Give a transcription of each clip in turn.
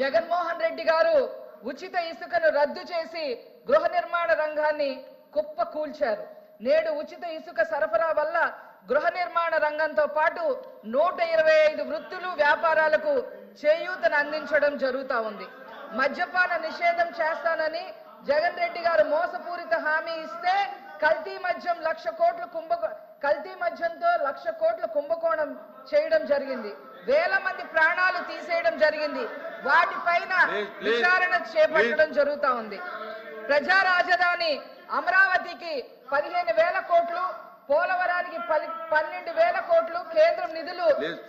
జగన్మోహన్ రెడ్డి గారు ఉచిత ఇసుకను రద్దు చేసి గృహ నిర్మాణ రంగాన్ని కుప్ప కూల్చారు. నేడు ఉచిత ఇసుక సరఫరా వల్ల గృహ నిర్మాణ రంగంతో పాటు 125 వృత్తులు వ్యాపారాలకు చేయూతను అందించడం జరుగుతా ఉంది. మద్యపాన నిషేధం చేస్తానని జగన్ రెడ్డి గారు మోసపూరిత హామీ ఇస్తే కల్తీ మద్యం 1,00,000 కోట్ల కల్తీ మద్యంతో 1,00,000 కోట్ల కుంభకోణం చేయడం జరిగింది. వేల మంది ప్రాణాలు తీసేయడం జరిగింది. వాటిపైన విచారణ చేపట్టడం జరుగుతా ఉంది. ప్రజా రాజధాని అమరావతికి 15,000 కోట్లు, పోలవరానికి 12,000 కోట్లు కేంద్రం నిధులు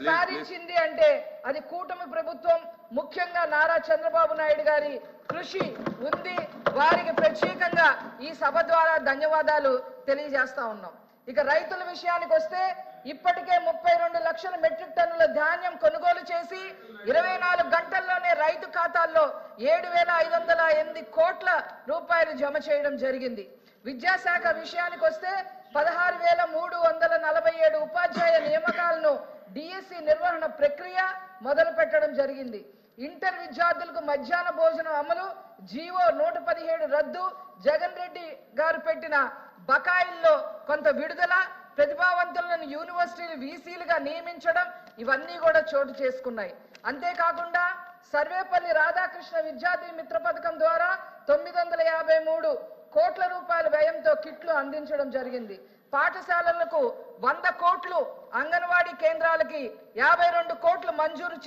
సాధించింది అంటే అది కూటమి ప్రభుత్వం, ముఖ్యంగా నారా చంద్రబాబు నాయుడు గారి కృషి ఉంది. వారికి ప్రత్యేకంగా ఈ సభ ద్వారా ధన్యవాదాలు తెలియజేస్తా ఉన్నాం. ఇక రైతుల విషయానికి వస్తే ఇప్పటికే 32 లక్షల మెట్రిక్ టన్నుల ధాన్యం కొనుగోలు చేసి 24 గంటల్లోనే రైతు ఖాతాల్లో 7,508 కోట్ల రూపాయలు జమ చేయడం జరిగింది. విద్యాశాఖ విషయానికి వస్తే 16,347 ఉపాధ్యాయ నియామకాలను డిఎస్సి నిర్వహణ ప్రక్రియ మొదలు పెట్టడం జరిగింది. ఇంటర్ విద్యార్థులకు మధ్యాహ్న భోజనం అమలు, జీవో 117 రద్దు, జగన్ రెడ్డి గారు పెట్టిన బకాయిల్లో కొంత విడుదల, ప్రతిభావంతులను యూనివర్సిటీలు వీసీలుగా నియమించడం ఇవన్నీ కూడా చోటు చేసుకున్నాయి. అంతేకాకుండా సర్వేపల్లి రాధాకృష్ణ విద్యార్థి మిత్ర పథకం ద్వారా 953 కోట్ల రూపాయల వ్యయంతో కిట్లు అందించడం జరిగింది. పాఠశాలలకు 100 కోట్లు, అంగన్వాడీ కేంద్రాలకి 52 కోట్లు మంజూరు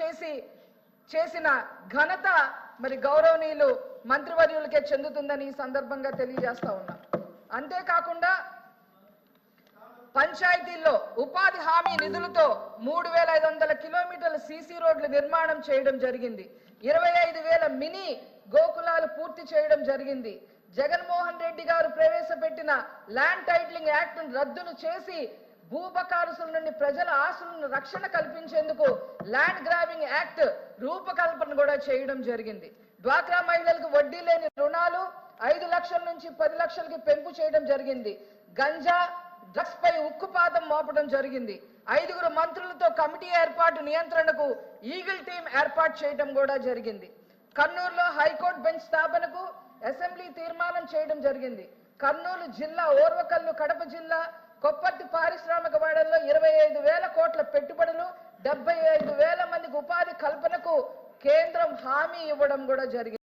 చేసిన ఘనత మరి గౌరవనీయులు మంత్రివర్యులకే చెందుతుందని ఈ సందర్భంగా తెలియజేస్తా ఉన్నా. అంతేకాకుండా పంచాయతీల్లో ఉపాధి హామీ నిధులతో 3,500 కిలోమీటర్ల సీసీ రోడ్లు నిర్మాణం చేయడం జరిగింది. 25,000 మినీ గోకులాలు పూర్తి చేయడం జరిగింది. జగన్మోహన్ రెడ్డి గారు ప్రవేశపెట్టిన ల్యాండ్ టైటిలింగ్ యాక్ట్ రద్దును చేసి భూబకారుసుల నుండి ప్రజల ఆస్తులను రక్షణ కల్పించేందుకు ల్యాండ్ గ్రాబింగ్ యాక్ట్ రూపకల్పన కూడా చేయడం జరిగింది. డ్వాక్రా మహిళలకు వడ్డీ లేని రుణాలు 5 లక్షల నుంచి 10 లక్షలకి పెంపు చేయడం జరిగింది. గంజా డ్రగ్స్ పై ఉక్కుపాదం మోపడం జరిగింది. 5 మంత్రులతో కమిటీ ఏర్పాటు, నియంత్రణకు ఈగిల్ టీం ఏర్పాటు చేయడం కూడా జరిగింది. కర్నూలులో హైకోర్టు బెంచ్ స్థాపనకు అసెంబ్లీ తీర్మానం చేయడం జరిగింది. కర్నూలు జిల్లా ఓర్వకల్లు, కడప జిల్లా కొప్పర్తి పారిశ్రామిక వాడల్లో 25,000 కోట్ల పెట్టుబడులు, 75,000 మందికి ఉపాధి కల్పనకు కేంద్రం హామీ ఇవ్వడం కూడా జరిగింది.